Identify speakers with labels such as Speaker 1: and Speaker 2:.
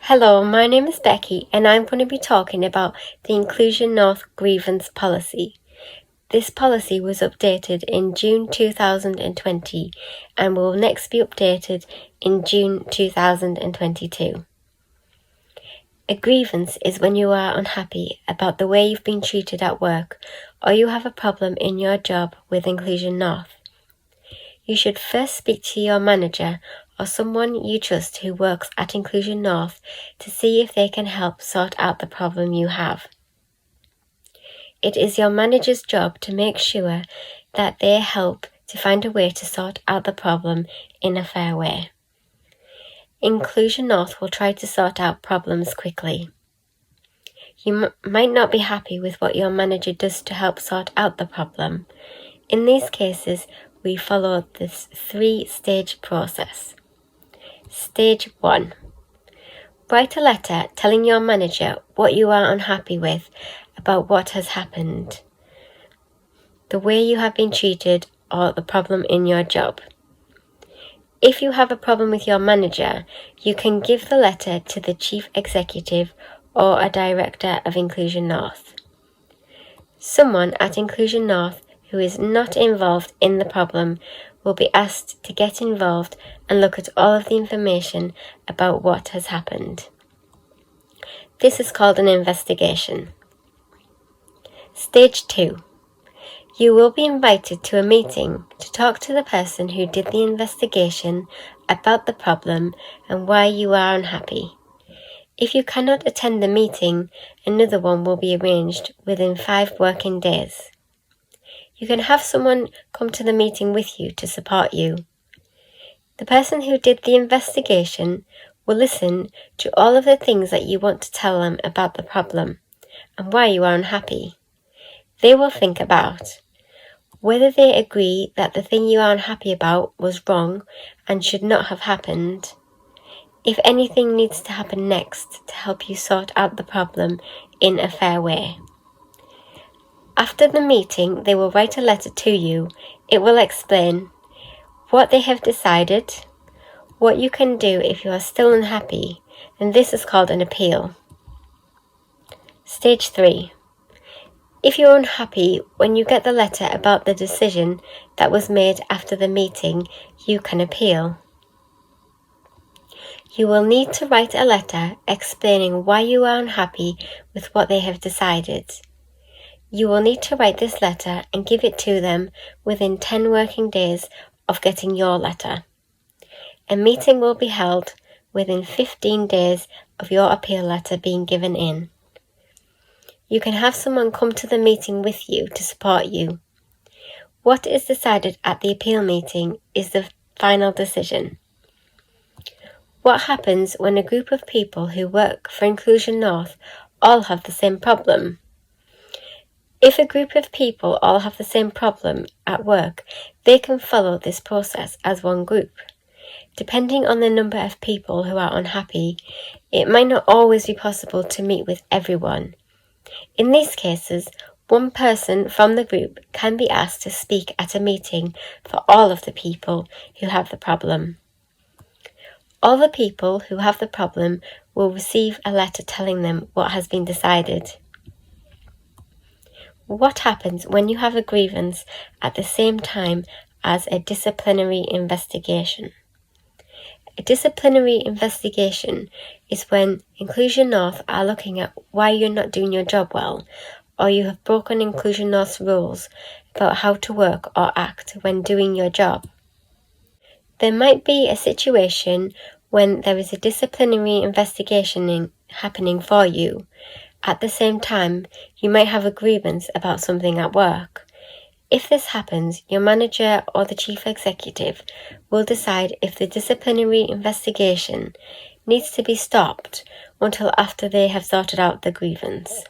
Speaker 1: Hello, my name is Becky and I'm going to be talking about the Inclusion North Grievance Policy. This policy was updated in June 2020 and will next be updated in June 2022. A grievance is when you are unhappy about the way you've been treated at work or you have a problem in your job with Inclusion North. You should first speak to your manager or someone you trust who works at Inclusion North to see if they can help sort out the problem you have. It is your manager's job to make sure that they help to find a way to sort out the problem in a fair way. Inclusion North will try to sort out problems quickly. You might not be happy with what your manager does to help sort out the problem. In these cases, we follow this 3-stage process. Stage 1. Write a letter telling your manager what you are unhappy with about what has happened, the way you have been treated, or the problem in your job. If you have a problem with your manager, you can give the letter to the chief executive or a director of Inclusion North. Someone at Inclusion North who is not involved in the problem will be asked to get involved and look at all of the information about what has happened. This is called an investigation. Stage 2. You will be invited to a meeting to talk to the person who did the investigation about the problem and why you are unhappy. If you cannot attend the meeting, another one will be arranged within 5 working days. You can have someone come to the meeting with you to support you. The person who did the investigation will listen to all of the things that you want to tell them about the problem and why you are unhappy. They will think about whether they agree that the thing you are unhappy about was wrong and should not have happened, if anything needs to happen next to help you sort out the problem in a fair way. After the meeting, they will write a letter to you. It will explain what they have decided, what you can do if you are still unhappy, and this is called an appeal. Stage 3. If you're unhappy when you get the letter about the decision that was made after the meeting, you can appeal. You will need to write a letter explaining why you are unhappy with what they have decided. You will need to write this letter and give it to them within 10 working days of getting your letter. A meeting will be held within 15 days of your appeal letter being given in. You can have someone come to the meeting with you to support you. What is decided at the appeal meeting is the final decision. What happens when a group of people who work for Inclusion North all have the same problem? If a group of people all have the same problem at work, they can follow this process as one group. Depending on the number of people who are unhappy, it might not always be possible to meet with everyone. In these cases, one person from the group can be asked to speak at a meeting for all of the people who have the problem. All the people who have the problem will receive a letter telling them what has been decided. What happens when you have a grievance at the same time as a disciplinary investigation? A disciplinary investigation is when Inclusion North are looking at why you're not doing your job well, or you have broken Inclusion North's rules about how to work or act when doing your job. There might be a situation when there is a disciplinary investigation happening for you. At the same time, you might have a grievance about something at work. If this happens, your manager or the chief executive will decide if the disciplinary investigation needs to be stopped until after they have sorted out the grievance.